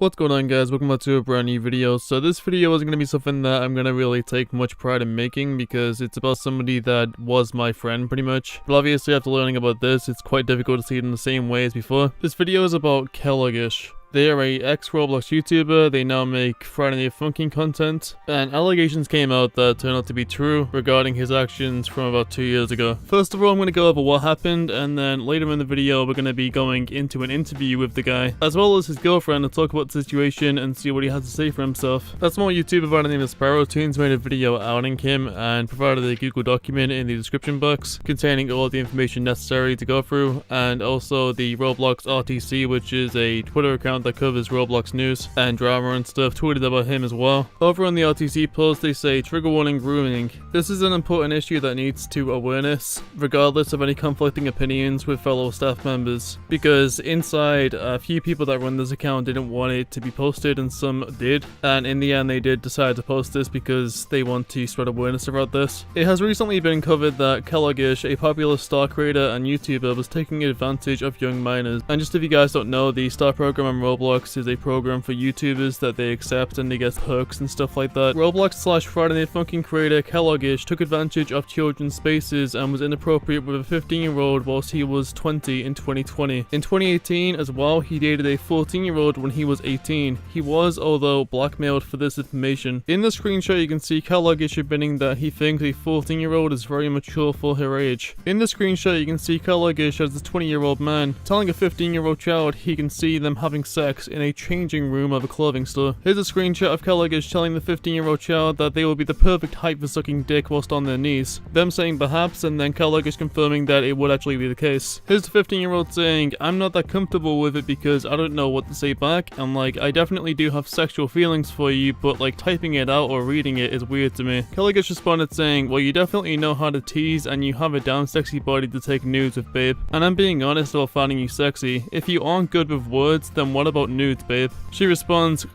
What's going on, guys? Welcome back to a brand new video. So this video isn't going to be something that I'm going to really take much pride in making because it's about somebody that was my friend pretty much. But obviously after learning about this, it's quite difficult to see it in the same way as before. This video is about Kelogish. They are a ex-Roblox YouTuber. They now make Friday Night Funkin content, and allegations came out that turned out to be true regarding his actions from about 2 years ago. First of all, I'm going to go over what happened, and then later in the video we're going to be going into an interview with the guy, as well as his girlfriend, to talk about the situation and see what he has to say for himself. A small YouTuber by the name of SparrowToons made a video outing him and provided a Google document in the description box containing all the information necessary to go through, and also the Roblox RTC, which is a Twitter account that covers Roblox news and drama and stuff, tweeted about him as well. Over on the RTC post they say, "Trigger warning, grooming. This is an important issue that needs to awareness, regardless of any conflicting opinions with fellow staff members, because inside a few people that run this account didn't want it to be posted and some did, and in the end they did decide to post this because they want to spread awareness about this." It has recently been covered that Kelogish, a popular star creator and YouTuber, was taking advantage of young minors. And just if you guys don't know, the star program on Roblox is a program for YouTubers that they accept and they get perks and stuff like that. Roblox / Friday Night Funkin creator Kelogish took advantage of children's spaces and was inappropriate with a 15-year-old whilst he was 20 in 2020. In 2018 as well, he dated a 14-year-old when he was 18. He was, although, blackmailed for this information. In the screenshot you can see Kelogish admitting that he thinks a 14-year-old is very mature for her age. In the screenshot you can see Kelogish as a 20-year-old man telling a 15-year-old child he can see them having sex in a changing room of a clothing store. Here's a screenshot of Kelogish telling the 15-year-old child that they will be the perfect height for sucking dick whilst on their knees. Them saying perhaps, and then Kelogish confirming that it would actually be the case. Here's the 15-year-old saying, "I'm not that comfortable with it because I don't know what to say back, and like, I definitely do have sexual feelings for you, but like typing it out or reading it is weird to me." Kelogish responded saying, "Well, you definitely know how to tease and you have a damn sexy body to take nudes with, babe. And I'm being honest about finding you sexy. If you aren't good with words, then what about nudes, babe?" She responds,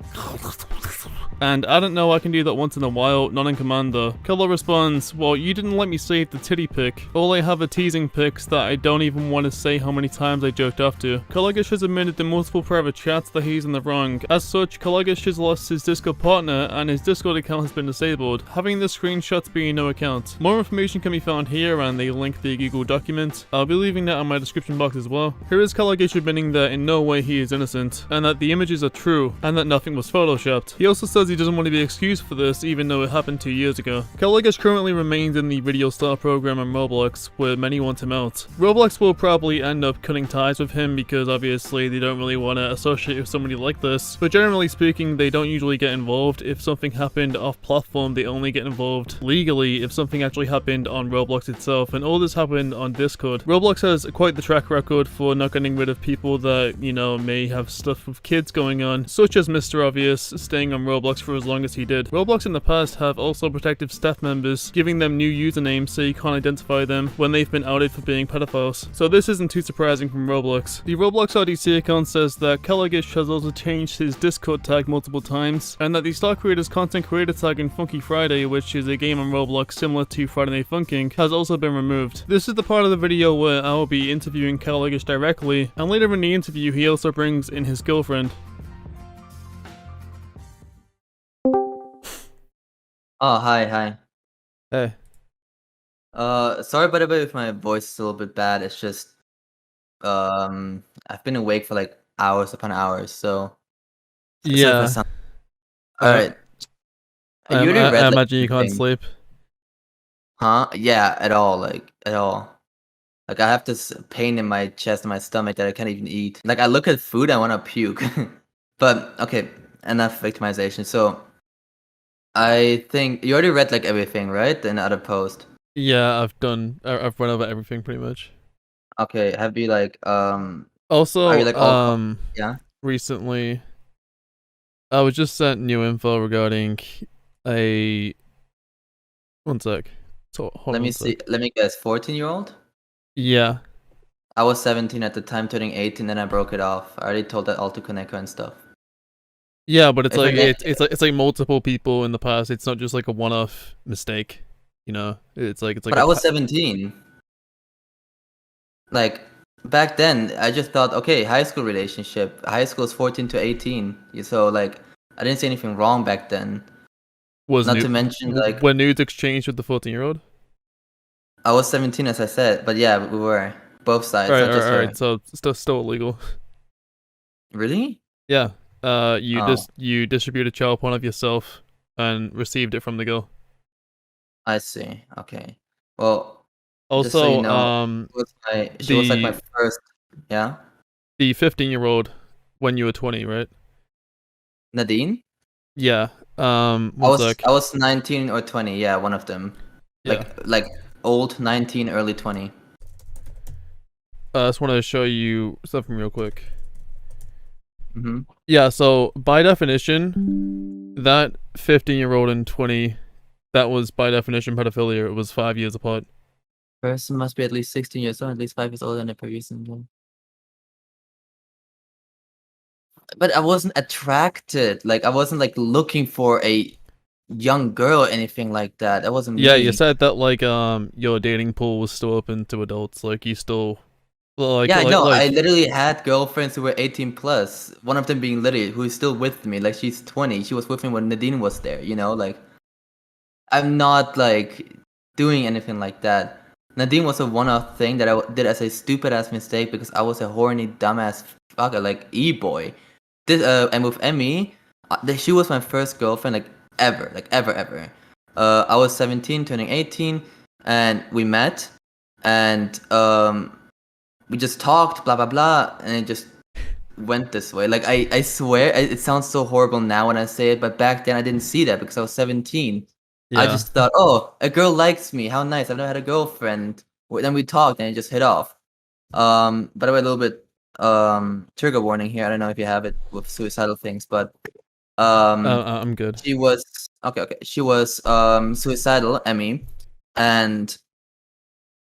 "And I don't know, I can do that once in a while, not in command though." Kelo responds, "Well, you didn't let me save the titty pic. All I have are teasing pics that I don't even want to say how many times I jerked off to." Kelogish has admitted in multiple private chats that he's in the wrong. As such, Kelogish has lost his Discord partner and his Discord account has been disabled, having the screenshots being no account. More information can be found here and they link the Google document. I'll be leaving that in my description box as well. Here is Kelogish admitting that in no way he is innocent, and that the images are true, and that nothing was photoshopped. He also says he doesn't want to be excused for this even though it happened 2 years ago. Kelogish currently remains in the video star program on Roblox, where many want him out. Roblox will probably end up cutting ties with him because obviously they don't really want to associate with somebody like this, but generally speaking they don't usually get involved if something happened off platform. They only get involved legally if something actually happened on Roblox itself, and all this happened on Discord. Roblox has quite the track record for not getting rid of people that, you know, may have stuff with kids going on, such as Mr. Obvious staying on Roblox for as long as he did. Roblox in the past have also protected staff members, giving them new usernames so you can't identify them when they've been outed for being pedophiles. So this isn't too surprising from Roblox. The Roblox RDC account says that Kelogish has also changed his Discord tag multiple times, and that the star creator's content creator tag in Funky Friday, which is a game on Roblox similar to Friday Night Funkin', has also been removed. This is the part of the video where I will be interviewing Kelogish directly, and later in the interview he also brings in his girlfriend. Oh, hi. Hey. Sorry by the way if my voice is a little bit bad. It's just, I've been awake for like hours upon hours, so. Yeah. Alright. You already read, I like, imagine you can't everything. sleep. Huh? Yeah, at all, at all. Like, I have this pain in my chest and my stomach that I can't even eat. Like, I look at food, I wanna puke. But, okay, enough victimization. So, I think you already read like everything, right? In the other post. Yeah, I've run over everything pretty much. Okay, have you like Also, are you like all yeah? recently I was just sent new info regarding a one sec. So hold Let on me one see. sec. Let me guess. 14-year-old? Yeah. I was 17 at the time, turning 18, then I broke it off. I already told that all to Koneko and stuff. Yeah, but it's If like her it's like multiple people in the past. It's not just like a one-off mistake. You know, it's like But I was 17. Like back then I just thought, okay, high school relationship. High school is 14 to 18. So like I didn't see anything wrong back then. Was Not new to mention like when nudes exchanged with the 14-year-old? I was 17 as I said, but yeah, we were both sides, not just All her. right. So still illegal. Really? Yeah. Oh, You distributed child porn of yourself and received it from the girl. I see. Okay. Well, just so you Also, know, she was like my the first. Yeah, 15-year-old when you were 20, right? Nadine. Yeah. I One was sec. I was 19 or 20. Yeah, one of them. Yeah. Like old 19, early 20. I just want to show you something real quick. Mm-hmm. Yeah. So by definition, that 15-year-old and 20, that was by definition pedophilia. It was 5 years apart. Person must be at least 16 years old, at least 5 years older than the previous one. But I wasn't attracted. Like I wasn't like looking for a young girl or anything like that. That wasn't Yeah, you me. said that like your dating pool was still open to adults. Like you still Yeah, no, I literally had girlfriends who were 18 plus. One of them being Lydia, who is still with me. Like she's 20. She was with me when Nadine was there, like I'm not like doing anything like that. Nadine was a one-off thing that I did as a stupid ass mistake because I was a horny dumbass fucker, like e-boy. This and with Emmy, she was my first girlfriend like ever, ever. I was 17, turning 18, and we met, and we just talked, blah blah blah, and it just went this way. Like I swear, it sounds so horrible now when I say it, but back then I didn't see that because I was 17. I yeah. just thought, oh, a girl likes me. How nice! I've never had a girlfriend. Then we talked and it just hit off. By the way, a little bit trigger warning here. I don't know if you have it with suicidal things, but I'm good. she was okay. She was suicidal, Emmy, and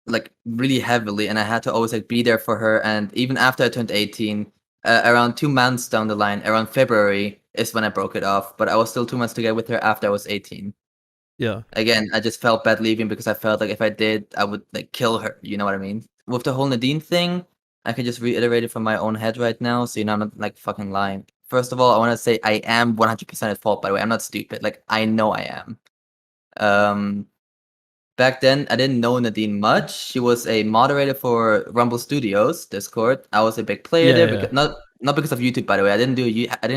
like really heavily, and I had to always like be there for her. And even after I turned 18, around 2 months down the line, around February is when I broke it off. But I was still 2 months together with her after I was 18. Yeah. Again, I just felt bad leaving because I felt like if I did, I would like kill her. You know what I mean? With the whole Nadine thing, I can just reiterate it from my own head right now, so I'm not like fucking lying. First of all, I want to say I am 100% at fault. By the way, I'm not stupid. Like I know I am. Um, Back then, I didn't know Nadine much. She was a moderator for Rumble Studios Discord. I was a big player Yeah, there, yeah. because not because of YouTube, by the way. I didn't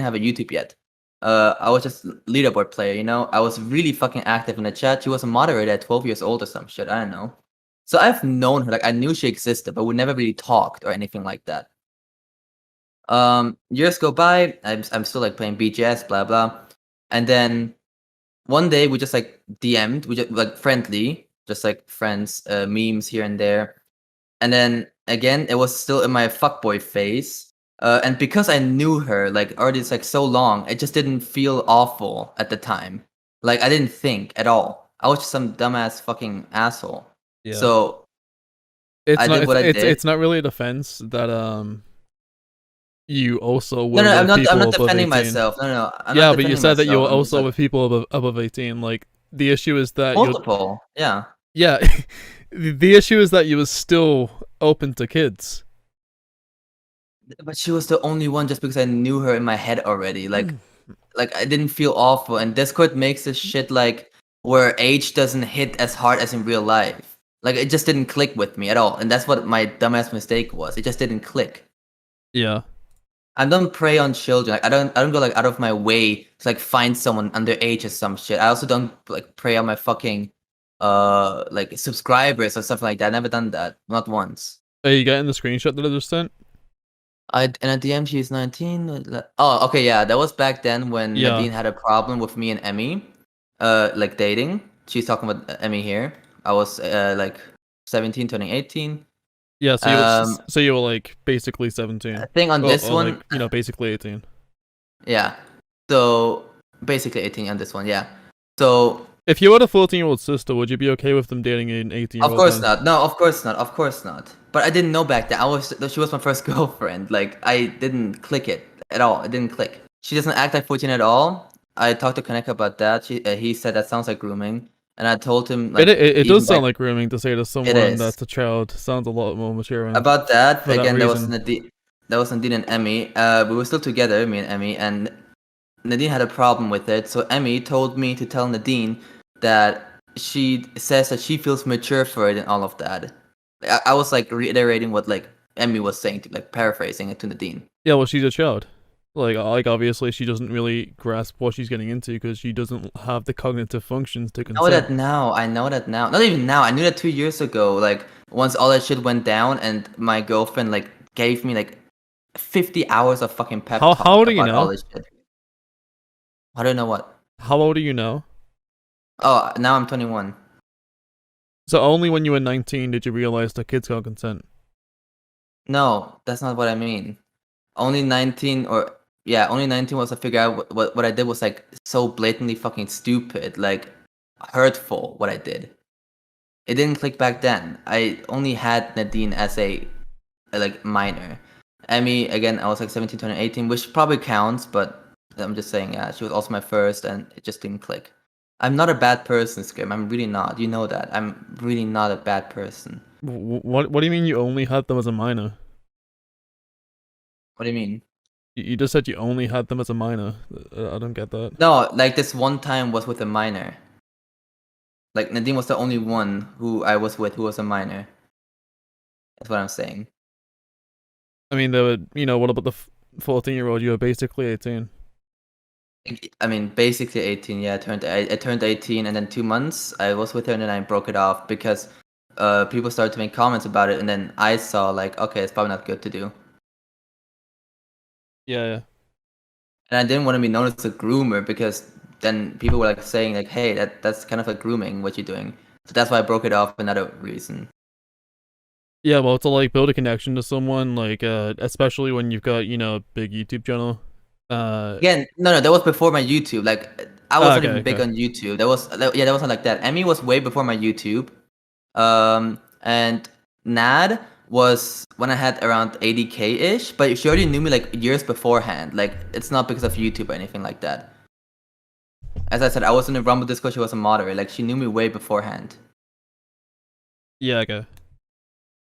have a YouTube yet. I was just leaderboard player. I was really fucking active in the chat. She was a moderator at 12 years old or some shit. I don't know. So I've known her. Like I knew she existed, but we never really talked or anything like that. Years go by. I'm still like playing BGS, blah blah, and then one day we just like DM'd, we just like friendly, just like friends, memes here and there. And then again, it was still in my fuckboy phase. And because I knew her like already it's like so long, it just didn't feel awful at the time. Like I didn't think at all. I was just some dumbass fucking asshole. Yeah. So It's I not did what I did. it's not really a defense that you also No, were no, I'm with not. I'm people not above defending 18. myself. No, no, I'm not Yeah, but you defending said that you myself. were I'm just also like with people above 18. Like the issue is that you're multiple. Yeah. yeah, the issue is that you were still open to kids. But she was the only one just because I knew her in my head already. Like I didn't feel awful. And Discord makes this shit like where age doesn't hit as hard as in real life. Like it just didn't click with me at all. And that's what my dumbass mistake was. It just didn't click. Yeah. I don't prey on children. Like, I don't go like out of my way to like find someone underage or some shit. I also don't like prey on my fucking like subscribers or something like that. I never done that. Not once. Are you getting the screenshot that I just sent? And at the end she's 19. Oh, okay, yeah, that was back then when Yeah. Nadine had a problem with me and Emmy, like dating. She's talking about Emmy here. I was like 17, turning 18. Yeah, Um, so you were like basically 17. I think on this Or like, one, basically 18. yeah. So basically 18 on this one, yeah. So If you had a 14-year-old sister, would you be okay with them dating an 18-year-old? of course not. No, of course not. Of course not. But I didn't know back then. She was my first girlfriend. Like I didn't click it at all. It didn't click. She doesn't act like 14 at all. I talked to Kaneka about that. He said that sounds like grooming. and I told him like It even does sound back, like grooming to say to it someone is. that's a child. Sounds a lot more mature and About that, for that again, reason. That was Nadine and Emmy. We were still together, me and Emmy, and Nadine had a problem with it. So Emmy told me to tell Nadine that she says that she feels mature for it and all of that. I was like reiterating what like Emmy was saying, to like paraphrasing it to Nadine. Yeah, well, she's a child. Like obviously she doesn't really grasp what she's getting into because she doesn't have the cognitive functions to I know consent. that now. I know that now. Not even now. I knew that 2 years ago. Like once all that shit went down, and my girlfriend like gave me like 50 hours of fucking pep How talk old are you about all now? this shit. I don't know what. How old are you now? Oh, now I'm 21. So only when you were 19 did you realize that kids can't consent. No, that's not what I mean. Only 19, or yeah, only 19 was to figure out what I did was like so blatantly fucking stupid, like hurtful what I did. It didn't click back then. I only had Nadine as a like minor. Emmy, again, I was like 17, 20, 18, which probably counts, but I'm just saying, yeah, she was also my first, and it just didn't click. I'm not a bad person, Scrim. I'm really not. You know that. I'm really not a bad person. What do you mean you only had them as a minor? What do you mean? You just said you only had them as a minor. I don't get that. No, like this one time was with a minor. Like Nadine was the only one who I was with who was a minor. That's what I'm saying. I mean, they were, what about the 14-year-old? You were basically 18. I mean, basically 18. Yeah, I turned 18, and then 2 months I was with her, and then I broke it off because people started to make comments about it, and then I saw like, okay, it's probably not good to do, Yeah. and I didn't want to be known as a groomer because then people were like saying like, hey, that's kind of like grooming what you're doing. So that's why I broke it off. Another reason. Yeah, well, to like build a connection to someone, like especially when you've got, a big YouTube channel. Again, no, that was before my YouTube. Like, I was not Okay, even big okay. on YouTube. That wasn't like that. Emmy was way before my YouTube. And Nad was when I had around 80K ish, but she already knew me like years beforehand. Like, it's not because of YouTube or anything like that. As I said, I was in the Rumble Discord. She was a moderator. Like, she knew me way beforehand. Yeah, okay.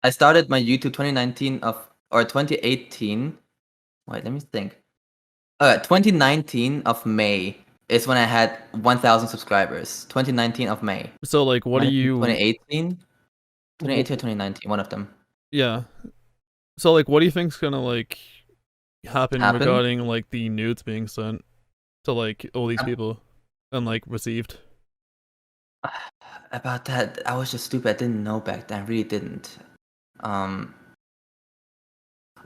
I started my YouTube 2019 or 2018. Wait, let me think. 2019 of May is when I had 1,000 subscribers. 2019 of May. So like, what Might do have been you? 2018? 2018 or 2019, one of them. Yeah. So like, what do you think's gonna like happen Happen? regarding like the nudes being sent to like all these people and like received? About that, I was just stupid. I didn't know back then. I really didn't. Um,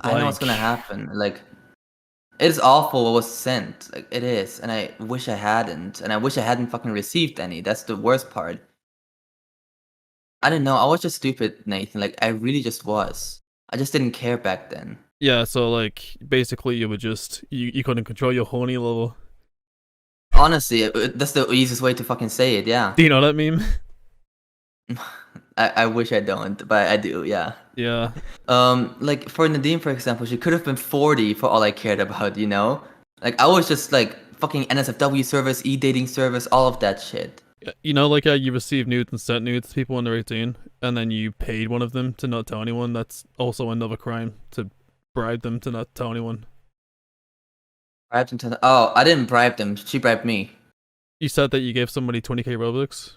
I know what's Like, gonna happen. Like, it is awful what was sent. Like, it is, and I wish I hadn't. And I wish I hadn't fucking received any. That's the worst part. I don't know. I was just stupid, Nathan. Like, I really just was. I just didn't care back then. yeah. So like, basically, you would just you couldn't control your horny level. Honestly, that's the easiest way to fucking say it. Yeah. Do you know that meme? I wish I don't, but I do. Yeah. Yeah. Like for Nadine, for example, she could have been 40 for all I cared about, you know? Like I was just like fucking NSFW service, e-dating service, all of that shit. You know, like you receive nudes and sent nudes to people when they're 18, and then you paid one of them to not tell anyone. That's also another crime, to bribe them to not tell anyone. Bribed them to oh, I didn't bribe them. She bribed me. You said that you gave somebody 20k Robux.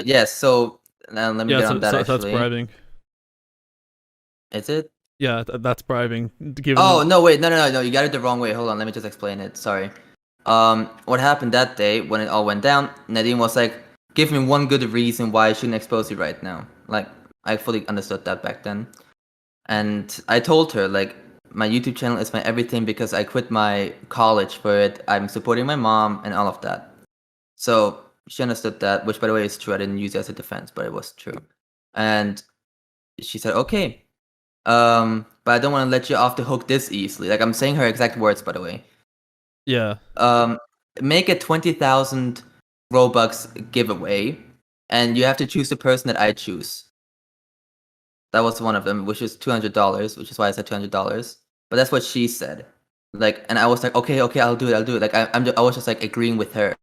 Yes. So now let me Yeah, get on so, that. so that's Actually, bribing. is it? Yeah, that's bribing. Giving Oh them. no, wait, no. You got it the wrong way. Hold on, let me just explain it. Sorry. What happened that day when it all went down? Nadine was like, "Give me one good reason why I shouldn't expose you right now." Like, I fully understood that back then. And I told her, like, my YouTube channel is my everything because I quit my college for it. I'm supporting my mom and all of that. So she understood that, which by the way is true. I didn't use it as a defense, but it was true. And she said, okay. But I don't want to let you off the hook this easily. Like I'm saying her exact words, by the way. Yeah. Make a 20,000 Robux giveaway, and you have to choose the person that I choose. That was one of them, which is $200, which is why I said $200. But that's what she said. Like, and I was like, okay, I'll do it. Like, I was just like agreeing with her,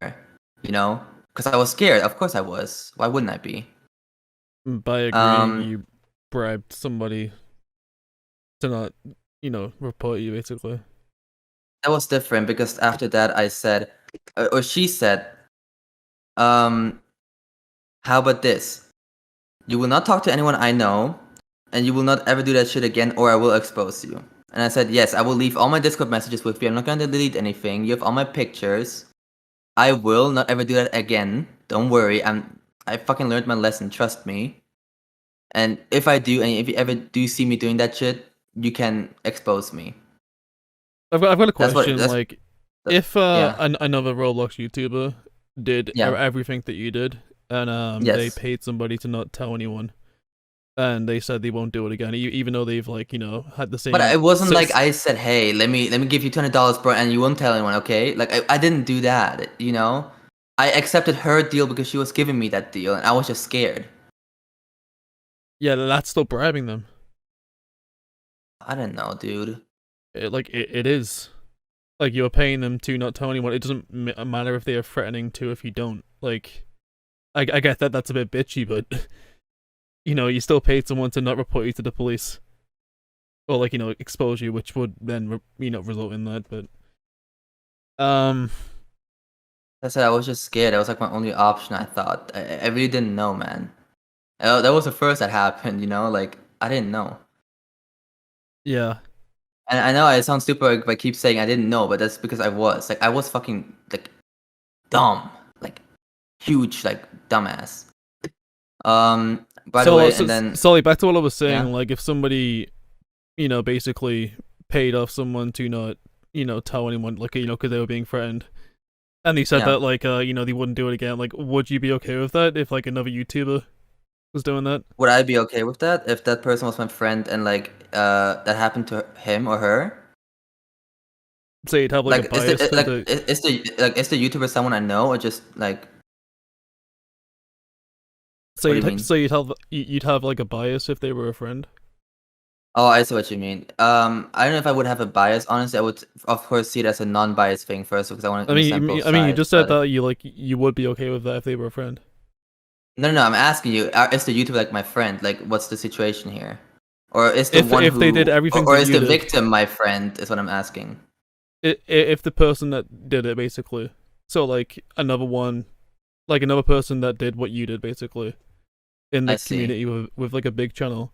you know. Because I was scared. Of course I was. Why wouldn't I be? By agreeing, you bribed somebody to not, report you, basically. That was different because after that I said, or she said, how about this? You will not talk to anyone I know, and you will not ever do that shit again, or I will expose you. And I said, yes, I will leave all my Discord messages with you. I'm not gonna delete anything. You have all my pictures. I will not ever do that again. Don't worry. I fucking learned my lesson. Trust me. And if I do, and if you ever do see me doing that shit, you can expose me. I've got a question. If yeah. another Roblox YouTuber did everything that you did, and they paid somebody to not tell anyone, and they said they won't do it again, even though they've had the same. But it wasn't like I said, hey, let me give you $200, bro, and you won't tell anyone, okay? Like I didn't do that, you know. I accepted her deal because she was giving me that deal, and I was just scared. Yeah, that's still bribing them. I don't know, dude. It is. Like, you're paying them to not tell anyone. It doesn't matter if they are threatening to if you don't. Like, I get that that's a bit bitchy, but, you still paid someone to not report you to the police. Or, expose you, which would then, result in that, but... I said I was just scared. That was, like, my only option, I thought. I really didn't know, man. That was the first that happened, Like, I didn't know. Yeah. And I know I sound stupid if I keep saying I didn't know, but that's because I was. Like, I was fucking, like, dumb. Like, huge, like, dumbass. By the way, and then... Sorry, back to what I was saying, like, if somebody, basically paid off someone to not, tell anyone, like, because they were being threatened, and they said that, like, they wouldn't do it again, like, would you be okay with that if, like, another YouTuber was doing that? Would I be okay with that if that person was my friend and like that happened to him or her? So you'd have like a bias. Is the YouTuber someone I know or just like? So you'd have like a bias if they were a friend. Oh, I see what you mean. I don't know if I would have a bias. Honestly, I would of course see it as a non-biased thing first because I want to understand both sides. You just said that you would be okay with that if they were a friend. No, I'm asking you. Is the YouTuber like my friend? Like, what's the situation here? Or is the if they did everything, or is the victim my friend? Is what I'm asking. If the person that did it, basically, so like another person that did what you did, basically, in the community with like a big channel.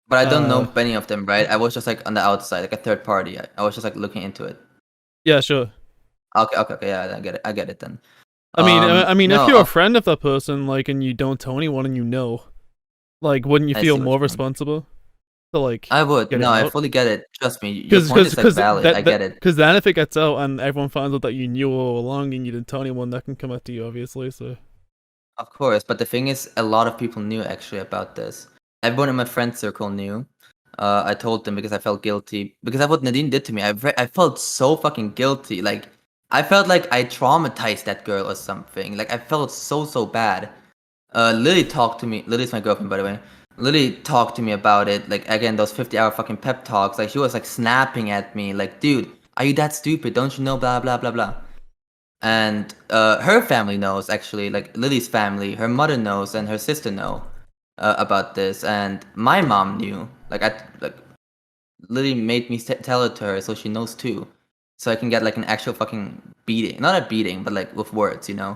But I don't know any of them, right? I was just like on the outside, like a third party. I was just like looking into it. Yeah, sure. Okay, yeah, I get it then. I mean, if you're a friend of that person, like, and you don't tell anyone, and like, wouldn't you feel more responsible? So, like, I would. No, I fully get it. Trust me, your point is like valid. I get it. Because then, if it gets out and everyone finds out that you knew all along and you didn't tell anyone, that can come out to you, obviously. So, of course, but the thing is, a lot of people knew actually about this. Everyone in my friend circle knew. I told them because I felt guilty because of what Nadine did to me. I felt so fucking guilty. Like. I felt like I traumatized that girl or something. Like, I felt so bad. Lily talked to me. Lily's my girlfriend, by the way. Lily talked to me about it. Like, again, those 50-hour fucking pep talks. Like, she was, like, snapping at me. Like, dude, are you that stupid? Don't you know blah, blah, blah, blah. And her family knows, actually. Like, Lily's family. Her mother knows and her sister know about this. And my mom knew. Lily made me tell it to her so she knows, too. So I can get like an actual fucking beating. Not a beating, but like with words, Yeah.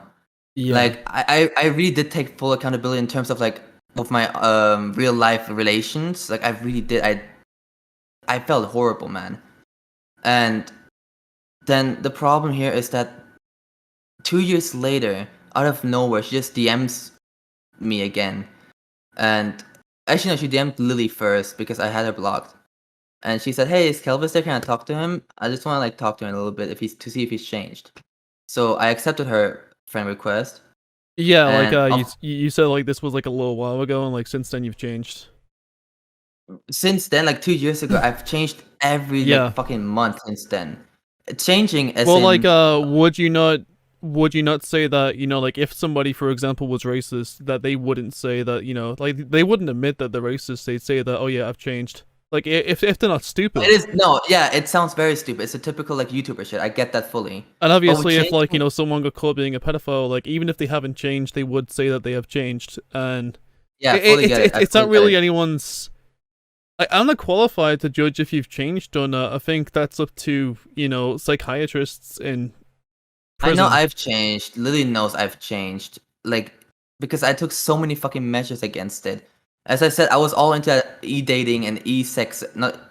Like I really did take full accountability in terms of like with my real life relations. Like I really did. I felt horrible, man. And then the problem here is that 2 years later, out of nowhere, she just DMs me again. And actually no, she DM'd Lily first because I had her blocked. And she said, "Hey, is Kelvis there? Can I talk to him? I just want to like talk to him a little bit to see if he's changed." So I accepted her friend request. Yeah, like you said like this was like a little while ago, and like since then you've changed. Since then, like 2 years ago, I've changed every like, fucking month since then. Changing as would you not say that, like if somebody, for example, was racist, that they wouldn't say that, like they wouldn't admit that they're racist. They'd say that, oh yeah, I've changed. Like if they're not stupid. It is no, yeah. It sounds very stupid. It's a typical like YouTuber shit. I get that fully. And But with obviously, if like changing, someone got caught being a pedophile, like even if they haven't changed, they would say that they have changed, and yeah, I fully get it. I it's not fully get really it. anyone's. I'm not qualified to judge if you've changed or not. I think that's up to psychiatrists in I know prison. I've changed. Lily knows I've changed. Like, because I took so many fucking measures against it. As I said, I was all into e-dating and e-sex.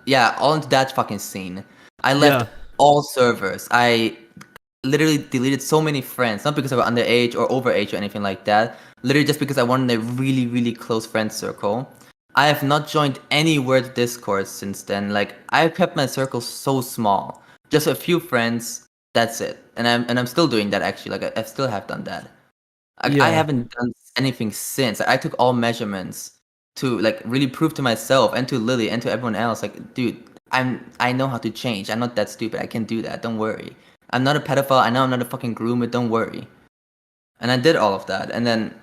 Yeah, all into that fucking scene. I left Yeah, all servers. I literally deleted so many friends, not because I were underage or overage or anything like that. Literally just because I wanted a really, really close friend circle. I have not joined any word discourse since then. Like, I've kept my circle so small. Just a few friends, that's it. And I'm still doing that actually. Like I still have done that. I yeah. haven't done anything since. I took all measurements to like really prove to myself and to Lily and to everyone else, like, dude, I know how to change. I'm not that stupid. I can do that. Don't worry. I'm not a pedophile. I know I'm not a fucking groomer. Don't worry. And I did all of that. And then,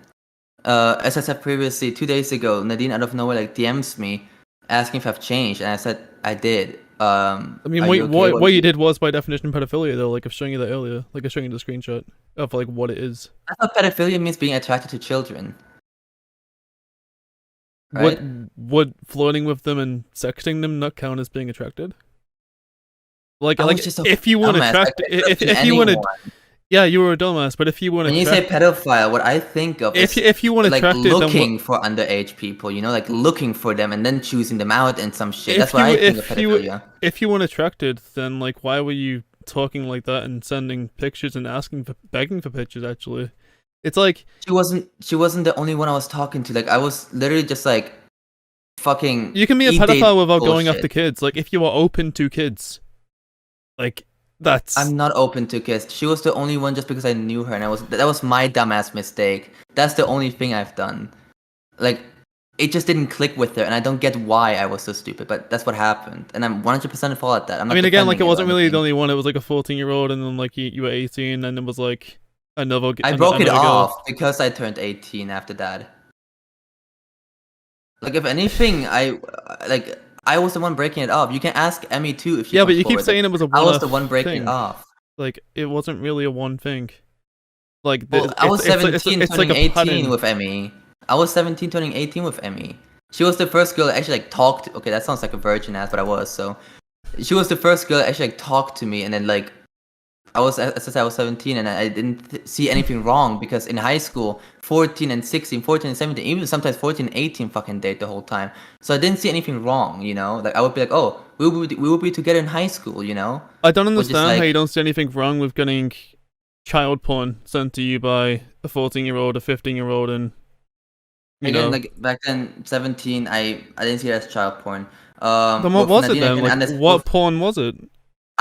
as I said previously, 2 days ago, Nadine out of nowhere like DMs me asking if I've changed, and I said I did. I mean, Are you okay? what you did was by definition pedophilia, though. Like I've shown you that earlier. Like I've shown you the screenshot of like what it is. I thought pedophilia means being attracted to children, What right? would flirting with them and sexting them not count as being attracted? I was just a If you weren't dumbass. I attracted, kept trusting if you anyone. wanted, yeah, you were a dumbass. But if you weren't When you say attracted, pedophile, what I think of is if you weren't like attracted, then what? looking for underage people, you know, like looking for them and then choosing them out and some shit. That's If what you I think of pedophilia. if you weren't attracted, then like why were you talking like that and sending pictures and begging for pictures? Actually, it's like She wasn't the only one I was talking to. Like I was literally just like fucking you can be a e-date pedophile without going bullshit. after kids. Like if you are open to kids, like that's I'm not open to kiss. She was the only one just because I knew her and that was my dumbass mistake. That's the only thing I've done. Like it just didn't click with her and I don't get why I was so stupid, but that's what happened. And I'm 100% fault at that. I'm I not mean, again, like defending it it or wasn't really the anything. only one. It was like a 14-year-old, and then like you were 18, and it was like I broke it another girl. off because I turned 18 after that. Like if anything, I was the one breaking it off. You can ask Emmy too if she Yeah, but comes you keep forward. Like saying it was a I was one-off the one breaking it thing. off. Like it wasn't really a one thing. Like Well, I was 17 it's like turning a 18 pattern. with Emmy. I was 17 turning 18 with Emmy. She was the first girl that actually like talked. Okay, that sounds like a virgin ass, but I was. So she was the first girl that actually like talked to me, and then like I was, as I said, I was 17, and I didn't see anything wrong because in high school, 14 and 16, 14 and 17, even sometimes 14 and 18 fucking date the whole time. So I didn't see anything wrong, you know. Like I would be like, oh, we will be together in high school, you know. I don't Which is understand how like you don't see anything wrong with getting child porn sent to you by a 14-year-old, a 15-year-old, and again, like back then, 17, I didn't see it as child porn. Then what With was it Nadine, I then? can Like understand. what porn was it?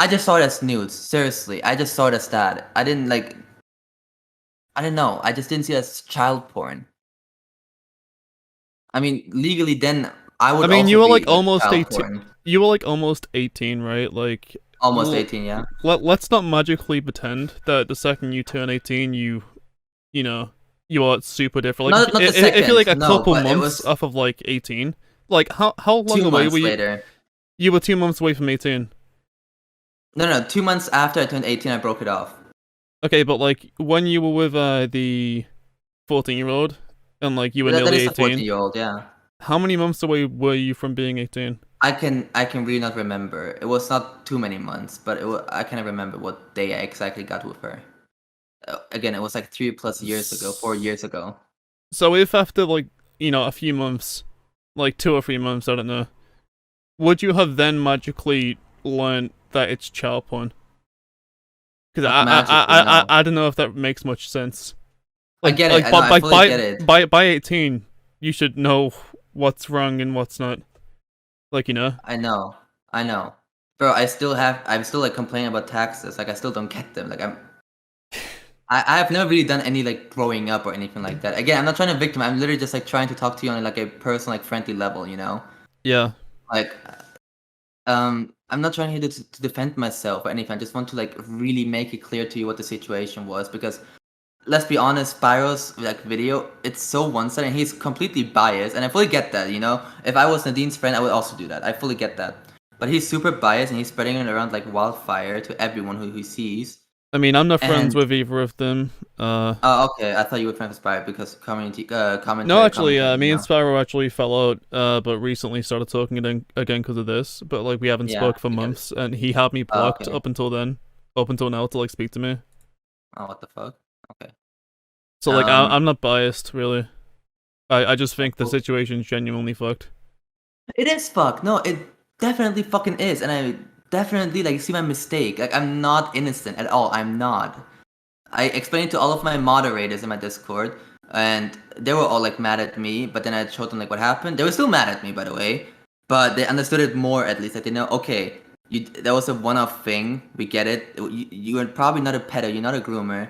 I just saw it as nudes. Seriously, I just saw it as that. I didn't like. I don't know. I just didn't see it as child porn. I mean, legally, then I I would mean, also you were be like like almost child 18. porn. You were like almost 18, right? Like, Almost 18, yeah. let's not magically pretend that the second you turn 18, you know, you are super different. Like, Not the if you're like a second, no, couple but it months was off of like 18, like how long 2 away were months you? later. You were 2 months away from 18. No, 2 months after I turned 18, I broke it off. Okay, but like when you were with the 14-year-old and like you were That nearly is a 18, 14-year-old, yeah. how many months away were you from being 18? I can really not remember. It was not too many months, but I cannot remember what day I exactly got with her. Again, it was like 3+ years ago, 4 years ago. So if after like a few months, like 2 or 3 months, I don't know, would you have then magically learned that it's child porn? Because Not magically, no. I don't know if that makes much sense. I Like get it. I know. I fully get it. by 18, you should know what's wrong and what's not. Like I know. I know. Bro, I'm still like complaining about taxes. Like I still don't get them. Like I have never really done any like growing up or anything like that. Again, I'm not trying to victim. I'm literally just like trying to talk to you on like a personal, like friendly level, you know? yeah. Like I'm not trying here to defend myself or anything. I just want to like really make it clear to you what the situation was because let's be honest, Spyro's like video, it's so one-sided and he's completely biased, and I fully get that, you know? If I was Nadine's friend, I would also do that. I fully get that. But he's super biased and he's spreading it around like wildfire to everyone who he sees. I mean, I'm not friends And with either of them. oh, okay. I thought you were friends with Spyro because commentary. No, actually, commentating, me you and know? Spyro actually fell out, but recently started talking again because of this. But like, we haven't Yeah, spoke for because months, and he had me oh, blocked okay. up until then, up until now to like speak to me. Oh, what the fuck? Okay. So like, I'm not biased really. I just think the Cool. situation's genuinely fucked. It is fucked. No, it definitely fucking is, and I definitely like see my mistake. Like I'm not innocent at all. I'm not. I explained it to all of my moderators in my Discord, and they were all like mad at me. But then I showed them like what happened. They were still mad at me, by the way, but they understood it more at least. Like they know, okay, that was a one-off thing. We get it. You are probably not a pedo. You're not a groomer,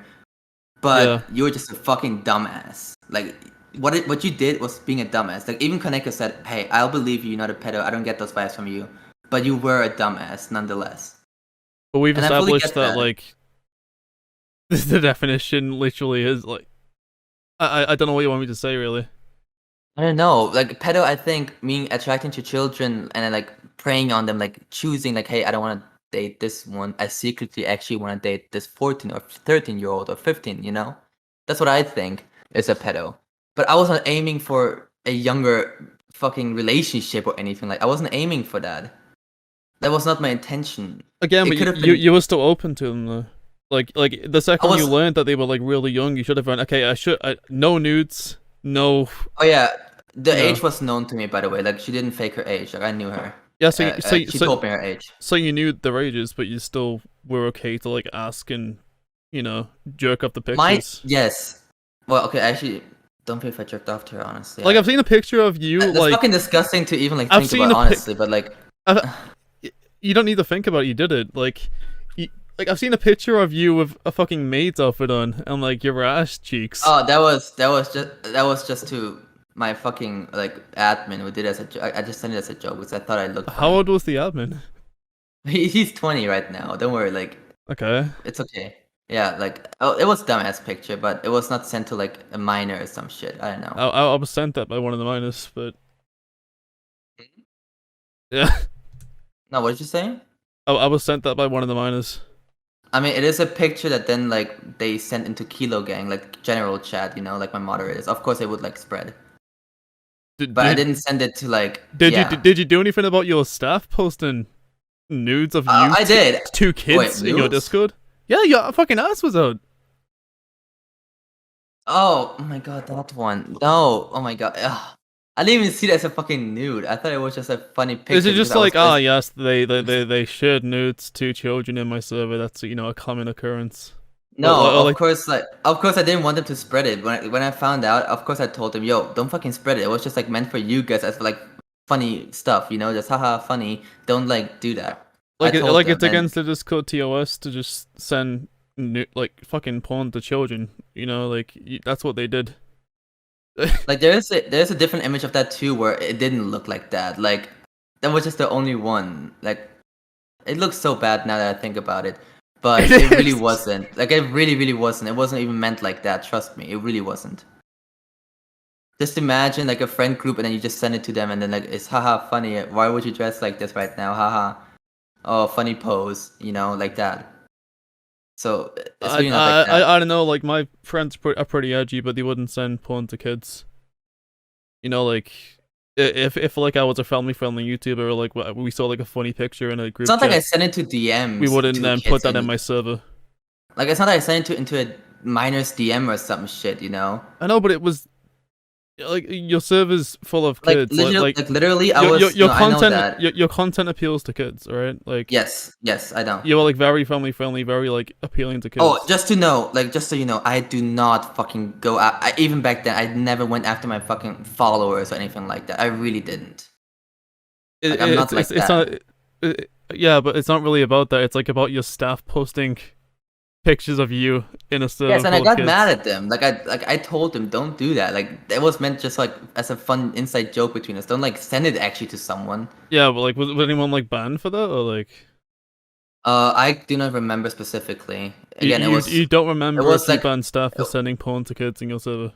but Yeah. you were just a fucking dumbass. Like what you did was being a dumbass. Like even Koneko said, "Hey, I'll believe you. You're not a pedo. I don't get those vibes from you, but you were a dumbass nonetheless." But we've And I fully established get that that. like the definition literally is like I don't know what you want me to say really. I don't know. Like pedo, I think meaning attracting to children and then like preying on them, like choosing like, hey, I don't want to date this one. I secretly actually want to date this 14 or 13-year-old or 15. You know, that's what I think is a pedo. But I wasn't aiming for a younger fucking relationship or anything. Like I wasn't aiming for that. That was not my intention. Again, It but could you, have you been. you were still open to them though. Like the I second you was. learned that they were like really young, you should have went, okay, no nudes, no, Oh yeah, the you know. age was known to me, by the way. Like she didn't fake her age. Like I knew her. Yeah, so you, so you- She so told me her age. so you knew their ages, but you still were okay to like ask and jerk up the pictures. Yes. Well, okay, actually, don't feel if I jerked off to her, honestly. Like I've seen a picture of you, That's like fucking disgusting to even like I've think seen about, a pic. honestly. But like, I've, you don't need to think about it. You did it. Like I've seen a picture of you with a fucking maid's outfit on and like your ass cheeks. oh, that was just to my fucking like admin who did it as a joke. I just sent it as a joke because I thought I looked How funny. old was the admin? He's 20 right now. Don't worry. Like, Okay. it's okay. Yeah, like, oh, it was dumbass picture, but it was not sent to like a minor or some shit. I don't know. I was sent that by one of the minors, but yeah, No, what did you say? I was sent that by one of the minors. I mean, it is a picture that then like they sent into Kilo Gang, like general chat, you know, like my moderators. Of course, they would like spread, Did but I did, didn't send it to like did you yeah. did you do anything about your staff posting nudes of you I did. two kids Wait, in your nudes? Discord? Yeah, your fucking ass was out. Oh my god, that one. No, oh my god. Ugh. I didn't even see that as a fucking nude. I thought it was just a funny picture. Is it just because I was like, yes, they shared nudes to children in my server? That's a common occurrence. No, Or of like, course, I didn't want them to spread it. When I found out, of course, I told them, yo, don't fucking spread it. It was just like meant for you guys as like funny stuff, you know, just haha funny. Don't like do that. I told them, it's against the Discord TOS to just send like fucking porn to children. That's what they did. like there's a different image of that too where it didn't look like that. Like that was just the only one. Like it looks so bad now that I think about it. But it really wasn't. Like it really wasn't. It wasn't even meant like that, trust me. It really wasn't. Just imagine like a friend group and then you just send it to them and then like it's haha funny. Why would you dress like this right now? Haha. Oh, funny pose, you know, like that. So it's really not like that. I don't know. Like my friends are pretty edgy, but they wouldn't send porn to kids. Like if like I was a family-friendly YouTuber, or like we saw like a funny picture in a group It's not chat, like I sent it to DMs. we wouldn't to then kids put that and- in my server. Like it's not like I sent it into a minor's DM or some shit, you know. I know, but it was like your server's full of kids. Literally, I was. Your no, I know content that. your content appeals to kids, alright? Like Yes, I know. you are like very family friendly, very like appealing to kids. Oh, just to know, like, just so you know, I do not fucking go out. Even back then, I never went after my fucking followers or anything like that. I really didn't. Like, I'm not like that. It's not. Yeah, but it's not really about that. It's like about your staff posting pictures of you in a server. Yes, and I full of got kids. mad at them. I told them, don't do that. Like, it was meant just like as a fun inside joke between us. Don't like send it actually to someone. Yeah, but like, was anyone like banned for that or like? I do not remember specifically. Again, You don't remember if you like banned staff for sending porn to kids in your server?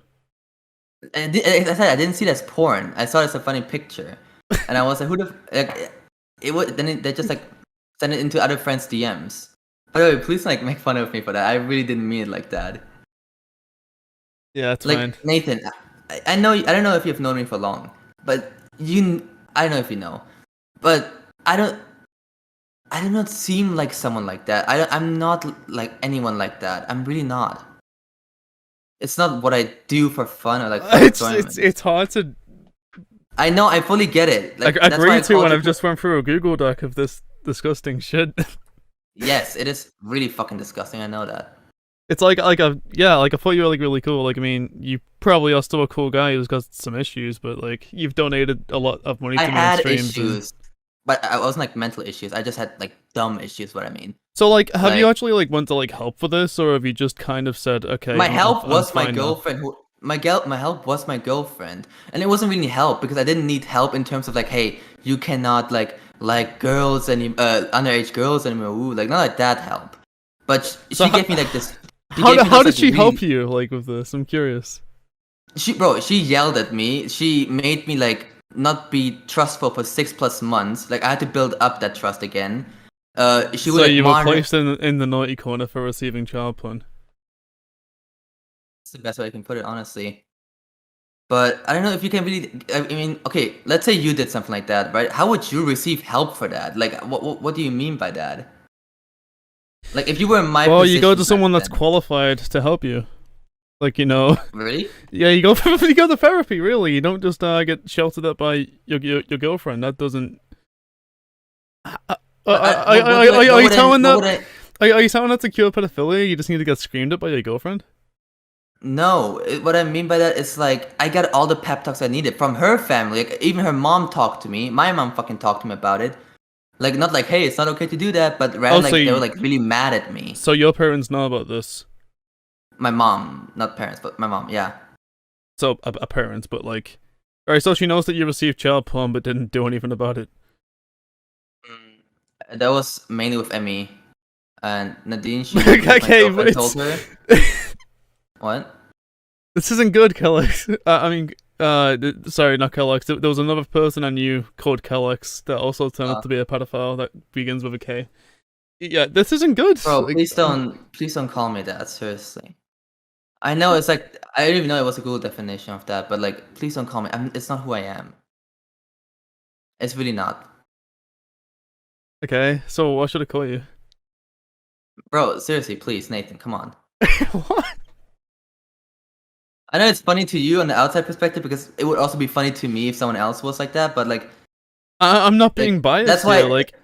as I said, I didn't see it as porn. I saw it as a funny picture, and I was like, "Who the like?" They just like send it into other friends' DMs. By the way, please like make fun of me for that. I really didn't mean it like that. Yeah, it's Like fine. Nathan, I know I don't know if you've known me for long, but I don't know if you know, but I do not seem like someone like that. I'm not like anyone like that. I'm really not. It's not what I do for fun or like for enjoyment. It's hard to I know, I fully get it. Like that's why agree I to called when you I've just went through a Google Doc of this disgusting shit. Yes, it is really fucking disgusting. I know that. It's like I thought you were like really cool. Like I mean, you probably are still a cool guy who's got some issues, but like you've donated a lot of money to I me on had streams. issues, but I wasn't like mental issues. I just had like dumb issues. What I mean. So like, have you Like- actually like went to like help for this, or have you just kind of said, okay? My help I'm was my fine now? girlfriend who my help was my girlfriend, and it wasn't really help because I didn't need help in terms of like, hey, you cannot like girls and underage girls anymore. Ooh, like not like that help. But So she gave me like this. How did she help you like with this? I'm curious. She yelled at me. She made me like not be trustful for 6+ months. Like I had to build up that trust again. She would So like you were monitor. placed in the naughty corner for receiving child porn. It's the best way I can put it, honestly. But I don't know if you can really. I mean, okay, let's say you did something like that, right? How would you receive help for that? Like, what do you mean by that? Like, if you were in my Well, position you go to back someone that's then- qualified to help you. Like Really? yeah, you go to therapy. Really, you don't just get sheltered up by your girlfriend. That doesn't. Are you telling that? Are you telling that to cure pedophilia? You just need to get screamed at by your girlfriend? No, what I mean by that is like I got all the pep talks I needed from her family. Like, even her mom talked to me. My mom fucking talked to me about it. Like not like, hey, it's not okay to do that, but rather like they were like really mad at me. So your parents know about this? My mom, not parents, but my mom, yeah. So a parent, but like, alright. So she knows that you received child porn, but didn't do anything about it. That was mainly with Emmy and Nadine. She Okay, my but told her. What? This isn't good, Kellogg's. I mean, sorry, not Kellogg's. There was another person I knew called Kellogg's that also turned out to be a pedophile that begins with a K. Yeah, this isn't good. Bro, Like, please don't call me that. Seriously. I know it's like I didn't even know it was a Google definition of that, but like, please don't call me. It's not who I am. It's really not. Okay, so what should I call you? Bro, seriously, please, Nathan, come on. What? I know it's funny to you on the outside perspective because it would also be funny to me if someone else was like that, but like I'm not being biased. that's why here, like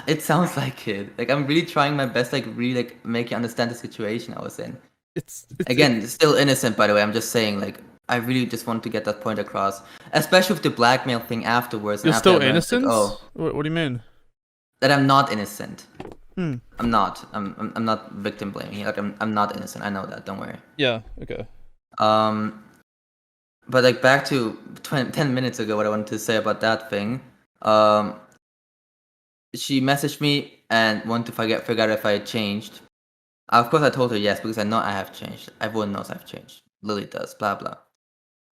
it sounds like it. Like I'm really trying my best, like really like make you understand the situation I was in. it's Again, still innocent, by the way. I'm just saying, like, I really just want to get that point across, especially with the blackmail thing afterwards. You're and after still I learned, innocent? like, oh, What do you mean? that I'm not innocent. Hmm. I'm not. I'm not victim blaming. Like I'm not innocent. I know that. Don't worry. Yeah. Okay. But like back to 10 minutes ago, what I wanted to say about that thing. She messaged me and wanted to figure out if I had changed. Of course, I told her yes because I know I have changed. Everyone knows I've changed. Lily does. Blah blah.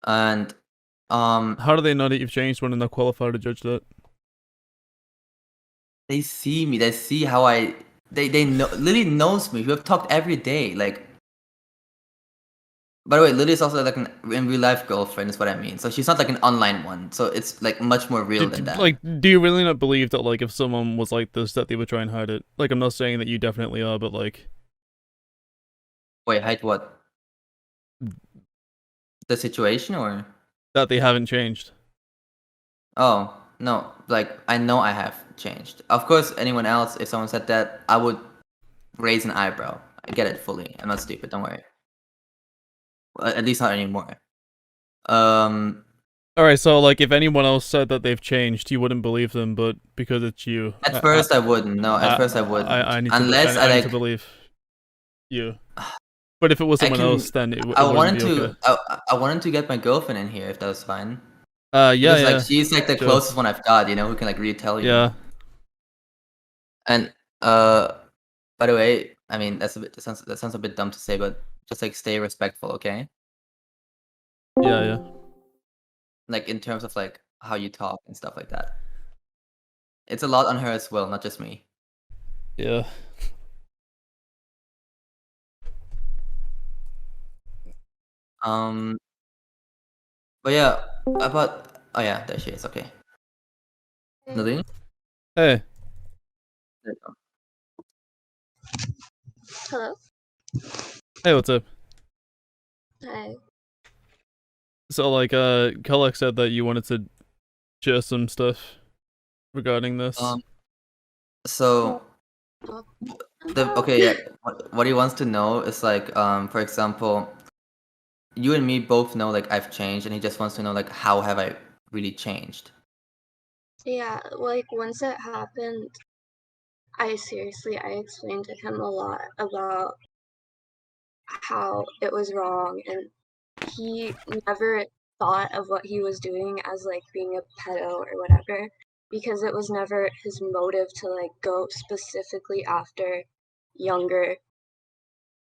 And How do they know that you've changed when they're not qualified to judge that? they see me. They see how they know. Lily knows me. We have talked every day. Like, by the way, Lily is also like an in real life girlfriend. Is what I mean. So she's not like an online one. So it's like much more real than that. Like, do you really not believe that like if someone was like this, that they would try and hide it? Like, I'm not saying that you definitely are, but like, Wait, hide what? The situation or? that they haven't changed. Oh no, like I know I have changed. Of course, anyone else, if someone said that, I would raise an eyebrow. I get it fully. I'm not stupid. Don't worry. Well, at least not anymore. All right, so like if anyone else said that they've changed, you wouldn't believe them, but because it's you. At first I wouldn't. No, at first I wouldn't. I need Unless to, I need like. to believe you. But if it was someone else, then it I wouldn't wanted be to. okay. I wanted to get my girlfriend in here if that was fine. Yeah, Because, yeah. like she's like the Sure. closest one I've got. You know, who can like really tell you. Yeah. And By the way, I mean that sounds a bit dumb to say, but just like stay respectful, okay? Yeah. Like in terms of like how you talk and stuff like that. It's a lot on her as well, not just me. Yeah. But yeah, about oh yeah, there she is. Okay. Nothing. Hey. There you go. Hello. Hey, what's up? Hi. So, like, Kelogish said that you wanted to share some stuff regarding this. So About okay, yeah. What he wants to know is like, for example, you and me both know like I've changed, and he just wants to know like how have I really changed. Yeah, like once it happened, I explained to him a lot about how it was wrong, and he never thought of what he was doing as like being a pedo or whatever, because it was never his motive to like go specifically after younger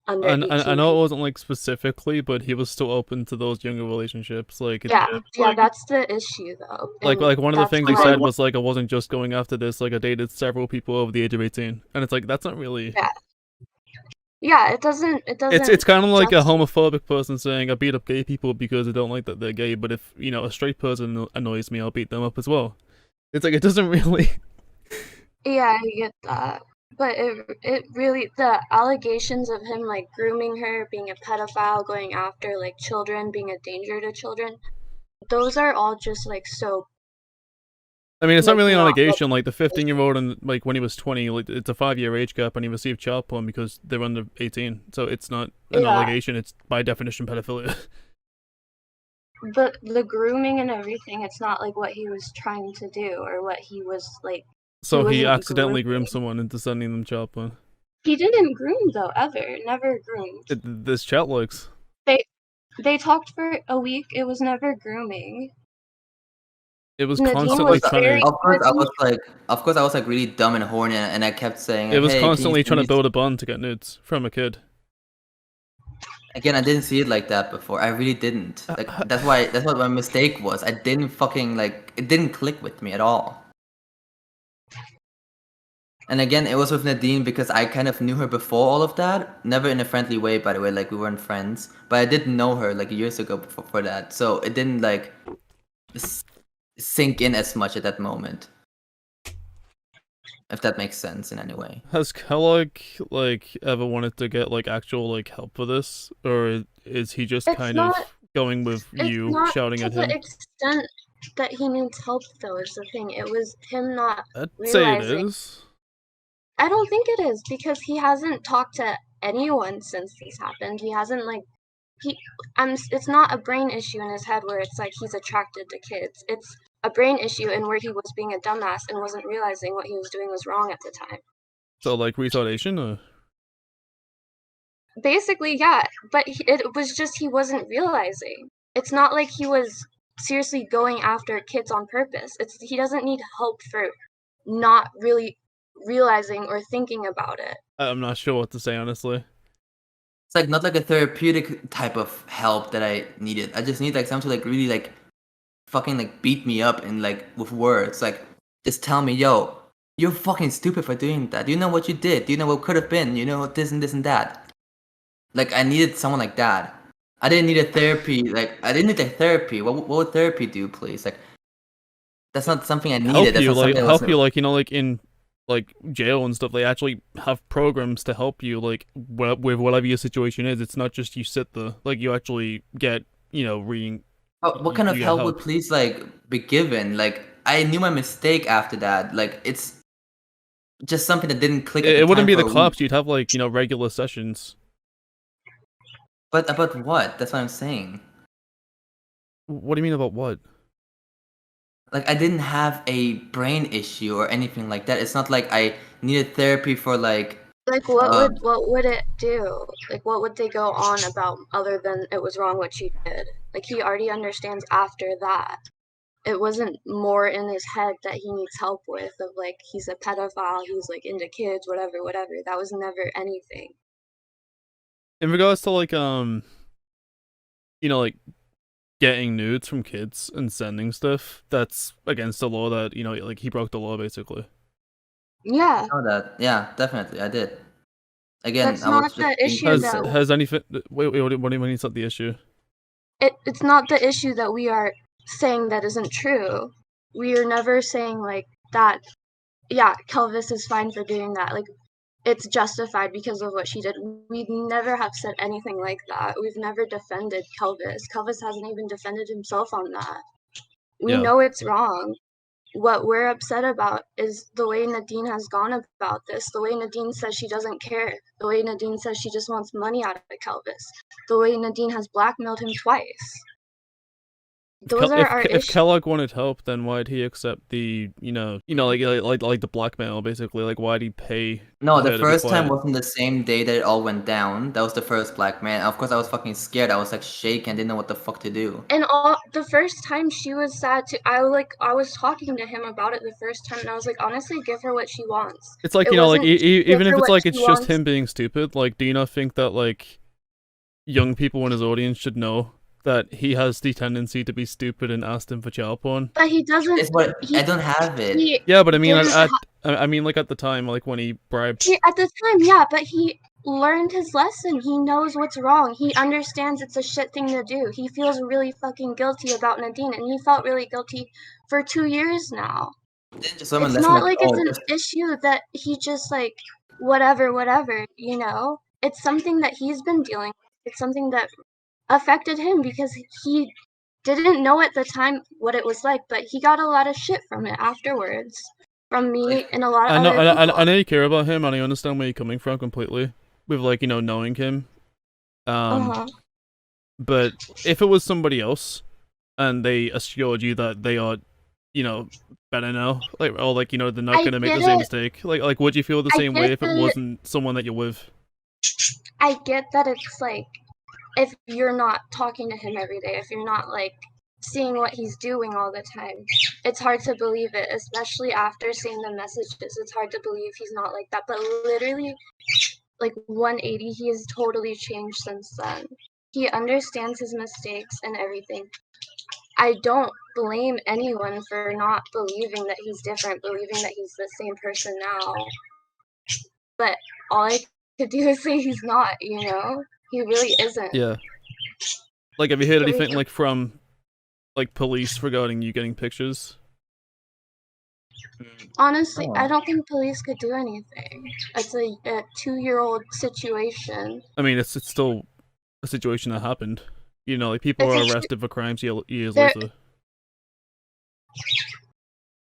under I 18 know it people. wasn't like specifically, but he was still open to those younger relationships. Like, Yeah, that's the issue though. like and one of the that's things he why- said was like, I wasn't just going after this. Like, I dated several people over the age of 18, and it's like that's not really. Yeah, it doesn't. It's kind of like a just- homophobic person saying I beat up gay people because I don't like that they're gay. But if a straight person annoys me, I'll beat them up as well. It's like it doesn't really. Yeah, I get that. But it really, the allegations of him like grooming her, being a pedophile, going after like children, being a danger to children, those are all just like so. I mean, it's not Like, really an not allegation. Like the 15-year-old and like when he was 20, like it's a 5-year age gap, and he received child porn because they're under 18. So it's not an Yeah. allegation. It's by definition pedophilia. But the grooming and everything, it's not like what he was trying to do or what he was like. So he wasn't accidentally grooming. groomed someone into sending them child porn. He didn't groom though, ever. Never groomed. This chat looks. They talked for a week. It was never grooming. It was Nadine constantly was trying very- to. Of course I was like really dumb and horny, and I kept saying It was "Hey, can you constantly send trying to me build a bond to get nudes from a kid. Again, I didn't see it like that before. I really didn't. Like that's what my mistake was. I didn't fucking like it didn't click with me at all. And again, it was with Nadine because I kind of knew her before all of that. Never in a friendly way, by the way. Like we weren't friends, but I did know her like years ago before that. So it didn't like sink in as much at that moment. If that makes sense in any way. Has Kellogg like ever wanted to get like actual like help for this, or is he just It's kind not- of going with It's you not shouting to at the him? extent that he needs help, though, is the thing. It was him not I'd say it realizing. is. I don't think it is, because he hasn't talked to anyone since this happened. He hasn't like it's not a brain issue in his head where it's like he's attracted to kids. It's a brain issue in where he was being a dumbass and wasn't realizing what he was doing was wrong at the time. So like retardation, or Basically, yeah, but it was just he wasn't realizing. It's not like he was seriously going after kids on purpose. He doesn't need help for not really realizing or thinking about it. I'm not sure what to say honestly. It's like not like a therapeutic type of help that I needed. I just need like someone to like really like fucking like beat me up and like with words. Like just tell me, yo, you're fucking stupid for doing that. Do you know what you did? Do you know what could have been? You know this and this and that. Like I needed someone like that. I didn't need a therapy. Like I didn't need a therapy. What would therapy do, please? Like that's not something I needed. Help That's you not like something help you like like in like jail and stuff. They actually have programs to help you like with whatever your situation is. It's not just you sit there. Like you actually get reading. What kind of you get help would please like be given? Like I knew my mistake after that. Like it's just something that didn't click. It wouldn't be the cops. cops. You'd have like regular sessions. But about what? That's what I'm saying. What do you mean about what? Like I didn't have a brain issue or anything like that. It's not like I needed therapy for like. Like what would it do? Like what would they go on about other than it was wrong what she did? Like he already understands after that. it wasn't more in his head that he needs help with, of like he's a pedophile, he's like into kids, whatever. That was never anything. In regards to like like getting nudes from kids and sending stuff, that's against the law. That like he broke the law basically. Yeah. I know that. Yeah, definitely, I did. Again, That's I was not just the being issue Has that has anything? Wait, what do you mean it's not the issue? it's not the issue that we are saying that isn't true. We are never saying like that. Yeah, Kelvis is fine for doing that. Like, it's justified because of what she did. We never have said anything like that. We've never defended Kelvis. Kelvis hasn't even defended himself on that. We Yeah. know it's wrong. What we're upset about is the way Nadine has gone about this. The way Nadine says she doesn't care. The way Nadine says she just wants money out of Kelvis. The way Nadine has blackmailed him twice. Those are our If issues. Kellogg wanted help, then why'd he accept the like the blackmail basically? Like why'd he pay? No, her the to be first time quiet? wasn't the same day that it all went down. That was the first black man. Of course, I was fucking scared. I was like shaking. Didn't know what the fuck to do. And the first time she was sad too. I was talking to him about it the first time, and I was like, honestly, give her what she wants. It's like It like wasn't give even if her it's what like she it's just wants. him being stupid. Like, do you not think that like young people in his audience should know that he has the tendency to be stupid and ask him for child porn? But he doesn't. It's what I don't have it. He Yeah, but I mean, didn't I mean, like at the time, like when he bribed. at the time, yeah, but he learned his lesson. He knows what's wrong. He understands it's a shit thing to do. He feels really fucking guilty about Nadine, and he felt really guilty for 2 years now. Didn't just someone It's listen not like, like oh, it's an issue that he just like whatever, you know? It's something that he's been dealing with. It's something that affected him because he didn't know at the time what it was like, but he got a lot of shit from it afterwards. From me and a lot of other people. I know you care about him, and I understand where you're coming from completely. With like knowing him, but if it was somebody else, and they assured you that they are, better now, like or like they're not gonna make the same mistake, like would you feel the same way if it wasn't someone that you're with? I get that it's like if you're not talking to him every day, if you're not like seeing what he's doing all the time, it's hard to believe it, especially after seeing the messages. It's hard to believe he's not like that, but literally like 180, he has totally changed since then. He understands his mistakes and everything. I don't blame anyone for not believing that he's different, believing that he's the same person now. But all I could do is say he's not, you know? He really isn't. Yeah. Like, have you heard anything like from like police regarding you getting pictures? Honestly, I don't think police could do anything. It's a 2-year-old situation. I mean, it's still a situation that happened. Like people are arrested for crimes years later.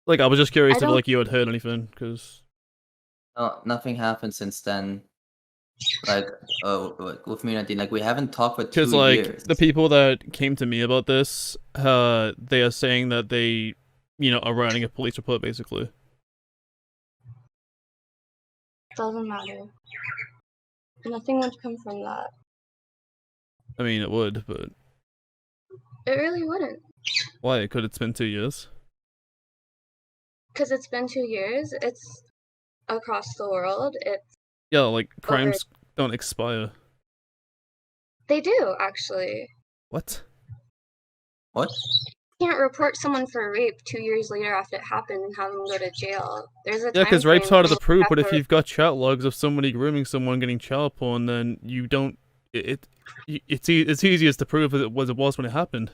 Like, I was just curious if like you had heard anything, because no, nothing happened since then. Like, with me and Nadine, like we haven't talked for 2 years. Because like the people that came to me about this, they are saying that they, are writing a police report basically. Doesn't matter. Nothing would come from that. I mean, it would, but it really wouldn't. Why? Could it's been 2 years? Because it's been 2 years. It's across the world. It's like crimes don't expire. They do, actually. What? What? You can't report someone for rape 2 years later after it happened and have them go to jail. There's a yeah, because rape's harder to prove. But if you've got chat logs of somebody grooming someone getting child porn, then you don't. It's easiest to prove as it was when it happened.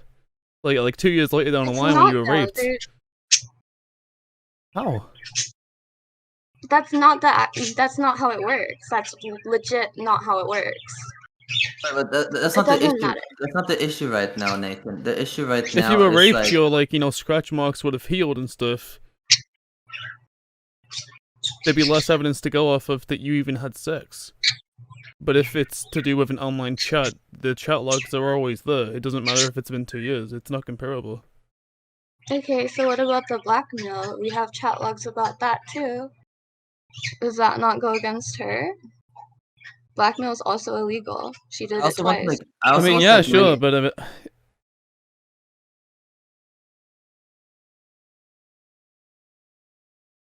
Like 2 years later down the line when you were raped. How? That's not how it works. That's legit not how it works. But that's not the issue. That's not the issue right now, Nathan. The issue right now. If you were raped, like, your scratch marks would have healed and stuff. There'd be less evidence to go off of that you even had sex. But if it's to do with an online chat, the chat logs are always there. It doesn't matter if it's been 2 years. It's not comparable. Okay, so what about the blackmail? We have chat logs about that too. Does that not go against her? Blackmail is also illegal. She did it twice. I mean, yeah, sure, but